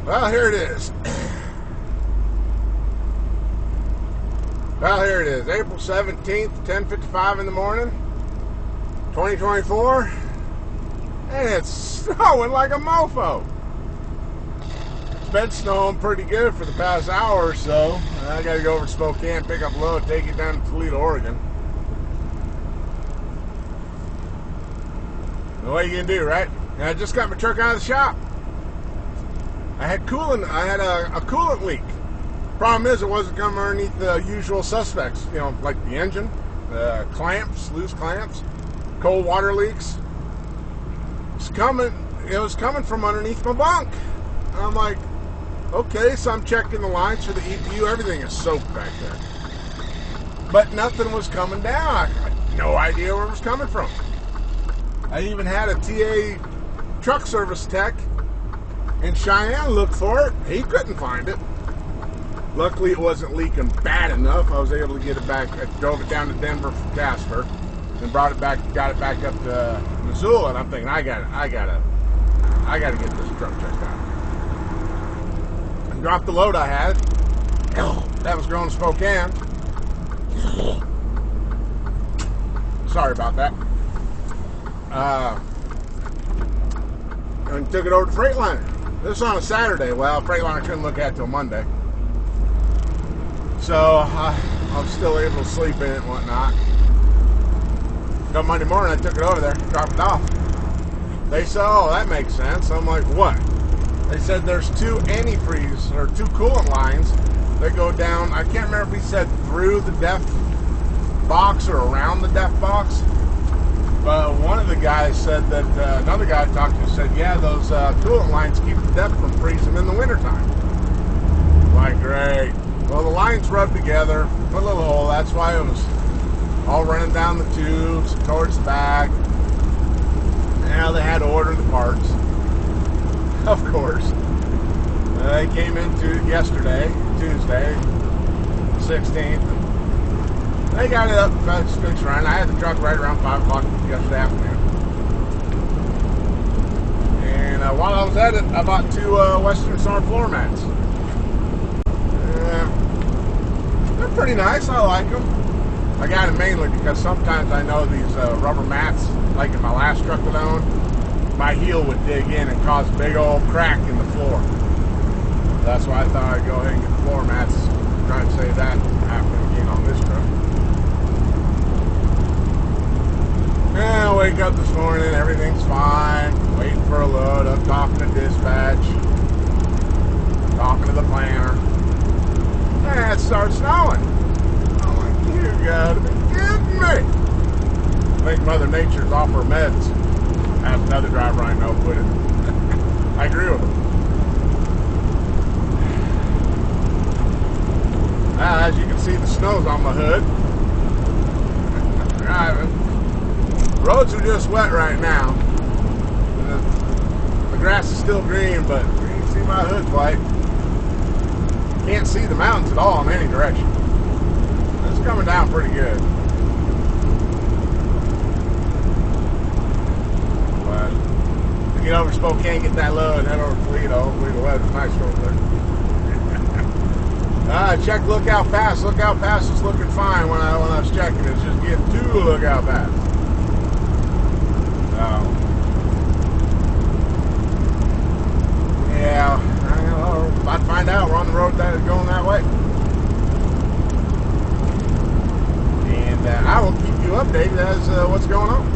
Well, here it is. Well, here it is. April 17th, 10:55 in the morning, 2024. And it's snowing like a mofo. It's been snowing pretty good for the past hour or so. I got to go over to Spokane, pick up a load, take it down to Toledo, Oregon. The way you can do, right? And I just got my truck out of the shop. I had a coolant leak. Problem is, it wasn't coming underneath the usual suspects, you know, like the engine, clamps, loose clamps, cold water leaks. It was coming from underneath my bunk. And I'm like, okay, so I'm checking the lines for the EPU. Everything is soaked back there. But nothing was coming down. I had no idea where it was coming from. I even had a TA truck service tech in Cheyenne look for it. He couldn't find it. Luckily, it wasn't leaking bad enough. I was able to get it back. I drove it down to Denver from Casper, and got it back up to Missoula. And I'm thinking, I gotta get this truck checked out. I dropped the load I had. That was going to Spokane. Sorry about that. And took it over to Freightliner. This was on a Saturday. Well, Freightliner couldn't look at it till Monday. So I was still able to sleep in it and whatnot. Got Monday morning, I took it over there, dropped it off. They said, oh, that makes sense. I'm like, what? They said there's two antifreeze, or two coolant lines that go down. I can't remember if he said through the def box or around the def box. But one of the guys said that, another guy I talked to said, yeah, those coolant lines keep the def from freezing in the wintertime. Like, great. Well, the lines rubbed together, put a little hole. That's why it was all running down the tubes towards the back. Now they had to order the parts, of course. They came into yesterday, Tuesday, 16th. They got it up, fixed running. I had the truck right around 5 o'clock yesterday afternoon. And while I was at it, I bought two Western Star floor mats. They're pretty nice. I like them. I got them mainly because sometimes I know these rubber mats, like in my last truck that I owned, my heel would dig in and cause a big old crack in the floor. That's why I thought I'd go ahead and get the floor mats, try and save that happening again on this truck. And I wake up this morning, everything's fine, waiting for a load. I'm talking to dispatch, talking to the planner. And it starts snowing. I'm like, you gotta be kidding me. I think Mother Nature's off her meds. As another driver I know put it. I agree with him. Now, as you can see, the snow's on my hood. I'm driving. Roads are just wet right now. The grass is still green, but you can see my hood's white. Can't see the mountains at all in any direction. It's coming down pretty good. But to get over Spokane, get that load, and head over to Toledo. Hopefully the weather's nice over there. Check lookout pass. Lookout pass is looking fine when I was checking. It's just getting to lookout pass. Yeah. I'd find out. We're on the road that is going that way. And I will keep you updated as what's going on.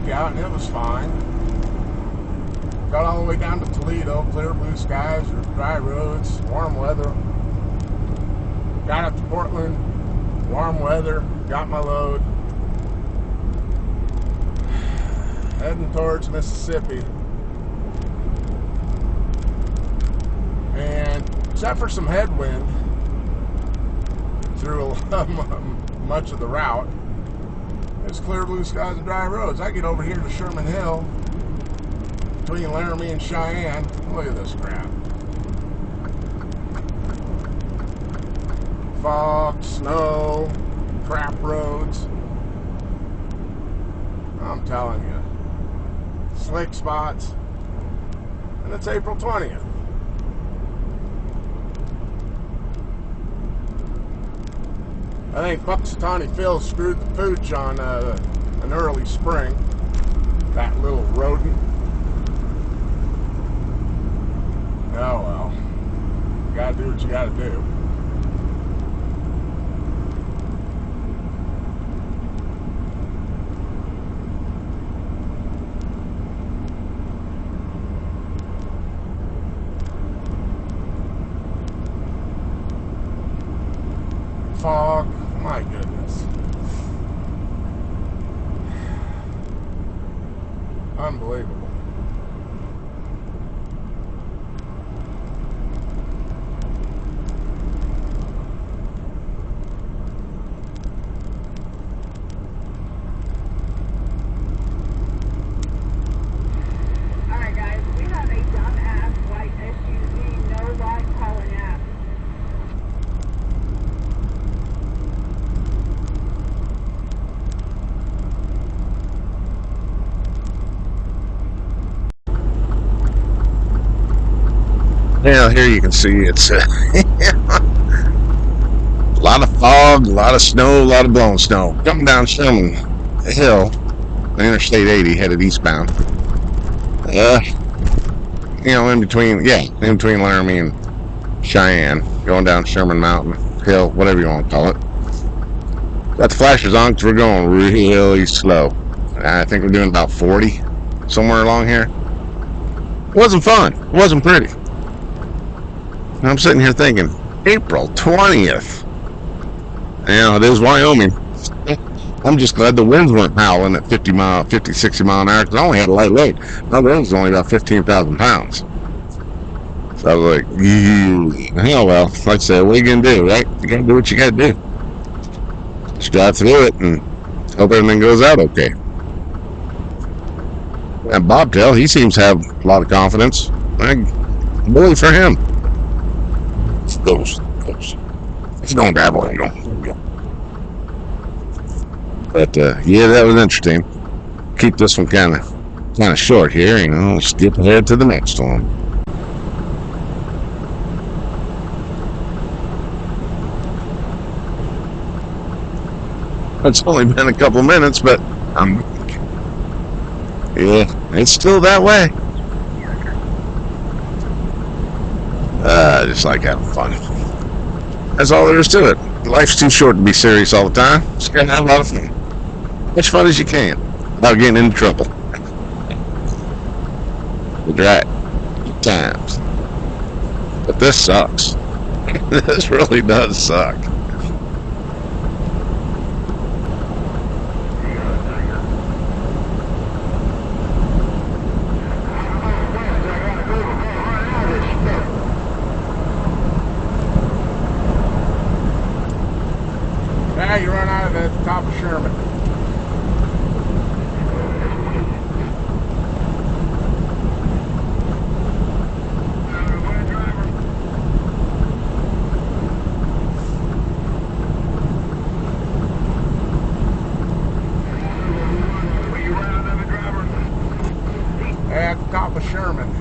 Mississippi out, and it was fine. Got all the way down to Toledo, clear blue skies, dry roads, warm weather. Got up to Portland, warm weather, got my load. Heading towards Mississippi. And except for some headwind through much of the route, it's clear blue skies and dry roads. I get over here to Sherman Hill, between Laramie and Cheyenne. Look at this crap. Fog, snow, crap roads. I'm telling you. Slick spots. And it's April 20th. I think Punxsutawney Phil screwed the pooch on an early spring. That little rodent. Oh well. You gotta do what you gotta do. Fog. My goodness. Unbelievable. Alright guys, we have a dumbass white SUV, no ride calling app. Yeah, here you can see it's a lot of fog, a lot of snow, a lot of blown snow. Coming down Sherman Hill, Interstate 80 headed eastbound. In between Laramie and Cheyenne, going down Sherman Mountain Hill, whatever you want to call it. Got the flashers on because we're going really slow. I think we're doing about 40 somewhere along here. It wasn't fun. It wasn't pretty. And I'm sitting here thinking, April 20th. It is Wyoming. I'm just glad the winds weren't howling at 50, 60 mile an hour because I only had a light load. My load was only about 15,000 pounds. So I was like, hell well, like I said, what are you going to do, right? You got to do what you got to do. Just drive through it and hope everything goes out okay. And Bobtail, he seems to have a lot of confidence. Bully for him. Those. He's going to grab one. But yeah, that was interesting. Keep this one kind of short here. Skip ahead to the next one. It's only been a couple minutes, but yeah, it's still that way. I just like having fun. That's all there is to it. Life's too short to be serious all the time. Just gotta have a lot of fun. As fun as you can without getting into trouble. That's right. Good times. But this sucks. This really does suck. Now you run out of the top of Sherman. At the top of Sherman.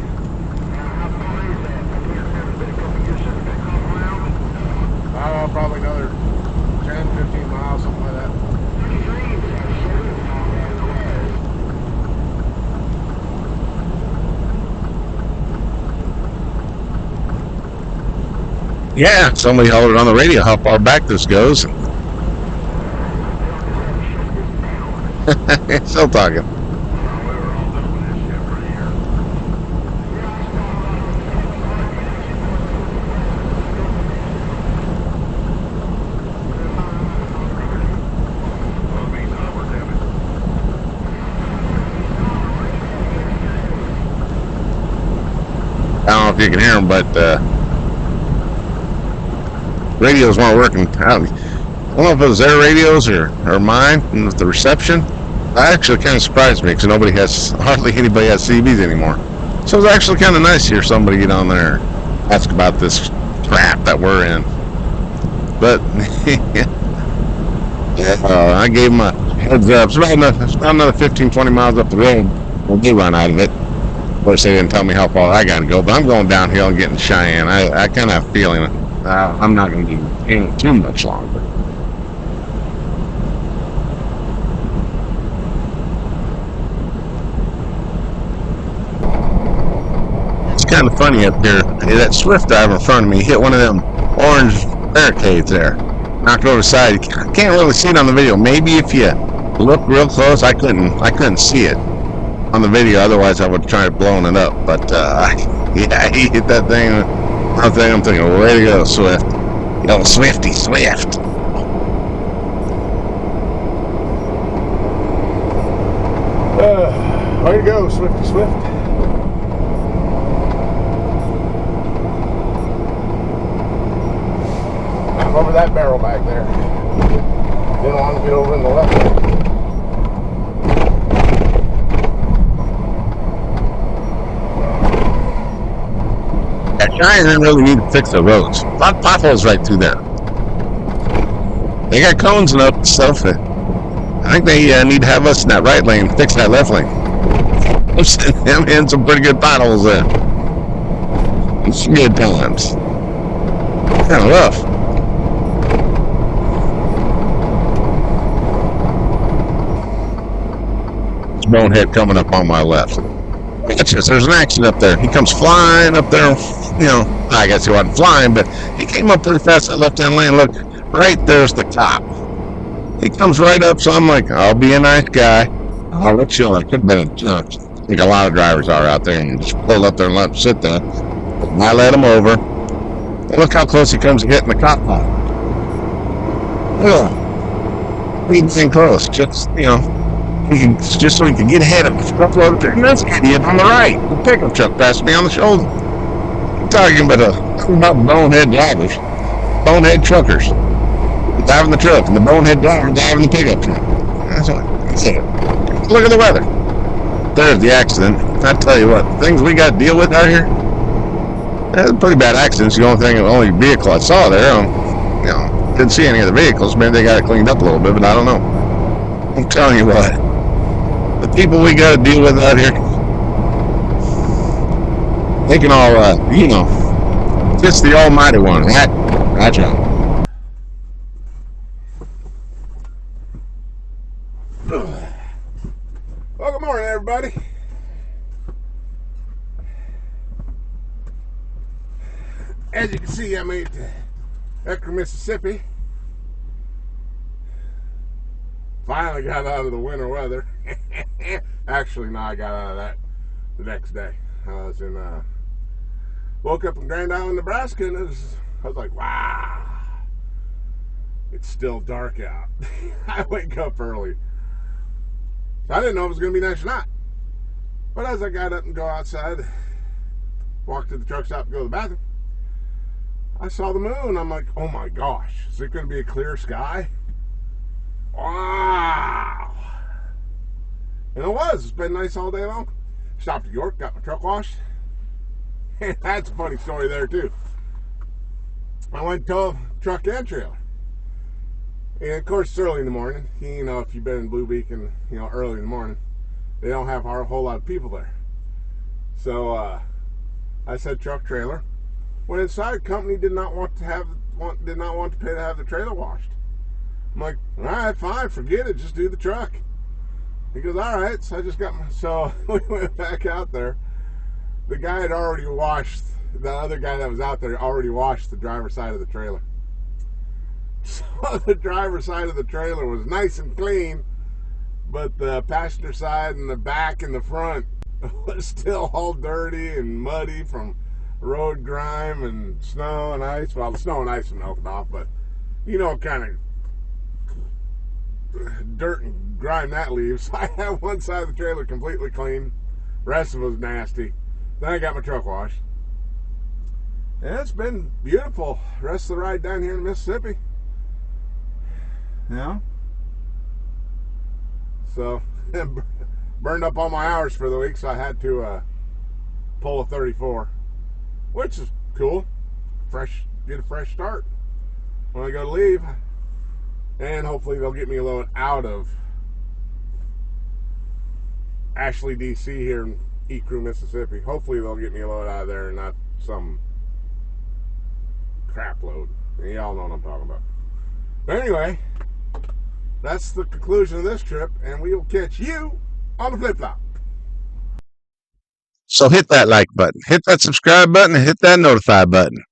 Probably another 10, 15 miles, something like that. Yeah, somebody hollered on the radio how far back this goes. Still talking. I don't know if you can hear them, but radios weren't working. I don't know if it was their radios or mine with the reception. That actually kind of surprised me because hardly anybody has CBs anymore. So it was actually kind of nice to hear somebody get on there and ask about this crap that we're in. But I gave them a heads up. It's about another 15, 20 miles up the road. We'll do run out of it. Of course, they didn't tell me how far I got to go, but I'm going downhill and getting Cheyenne. I kind of have a feeling I'm not going to be in too much longer. It's kind of funny up here. That Swift driver in front of me hit one of them orange barricades there. Knocked over the side. I can't really see it on the video. Maybe if you look real close, I couldn't see it on the video. Otherwise, I would have tried blowing it up. But yeah, he hit that thing. I'm thinking, way to go, Swift. Yo, Swifty, Swift. Way to go, Swifty, Swift. Over that barrel back there. Didn't want to get over in the left one. Cheyenne didn't really need to fix the roads. A lot of potholes right through there. They got cones and up stuff. I think they need to have us in that right lane fix that left lane. I'm sitting them in some pretty good potholes there. It's good times. Kind of rough. Bonehead coming up on my left. There's an accident up there. He comes flying up there. I guess he wasn't flying, but he came up pretty fast that left-hand lane. Look, right there's the cop. He comes right up, so I'm like, I'll be a nice guy. I'll let you. I could have been. I think a lot of drivers are out there and just pull up there and let him sit there. And I let him over. And look how close he comes to getting the cop car. He's in close, just so he could get ahead of him. And this idiot on the right, the pickup truck passed me on the shoulder. I'm talking about bonehead drivers, bonehead truckers driving the truck, and the bonehead driver driving the pickup truck. That's what I said. Look at the weather. There's the accident. I tell you what, things we got to deal with out here. That's a pretty bad accident. It's the only vehicle I saw there. Didn't see any of the vehicles. Maybe they got it cleaned up a little bit, but I don't know. I'm telling you what. The people we got to deal with out here, they can all, just the almighty one, right? Right, John. Well, good morning, everybody. As you can see, I'm at Ecru, Mississippi. Finally got out of the winter weather. Actually, no, I got out of that the next day. I was woke up in Grand Island, Nebraska, and I was like, wow, it's still dark out. I wake up early. So I didn't know if it was going to be nice or not. But as I got up and go outside, walk to the truck stop and go to the bathroom, I saw the moon. I'm like, oh my gosh, is it going to be a clear sky? Wow. And it was. It's been nice all day long. Stopped at York, got my truck washed. And that's a funny story there too. I went to a truck and trailer. And of course it's early in the morning. If you've been in Blue Beacon, early in the morning, they don't have a whole lot of people there. So I said truck trailer. Went inside, company did not want to pay to have the trailer washed. I'm like, all right, fine, forget it, just do the truck. He goes, all right. So we went back out there. The guy had already washed, the other guy that was out there already washed the driver's side of the trailer. So the driver's side of the trailer was nice and clean, but the passenger side and the back and the front was still all dirty and muddy from road grime and snow and ice. Well, the snow and ice melted off, but kind of dirt and grime that leaves. I had one side of the trailer completely clean, rest of it was nasty. Then I got my truck washed. And it's been beautiful. The rest of the ride down here in Mississippi. You know? So, burned up all my hours for the week, so I had to pull a 34, which is cool. Get a fresh start when I go to leave. And hopefully they'll get me a load out of Ashley, D.C. here in Ecru, Mississippi. Hopefully they'll get me a load out of there and not some crap load. And y'all know what I'm talking about. But anyway, that's the conclusion of this trip, and we will catch you on the flip-flop. So hit that like button, hit that subscribe button, and hit that notify button.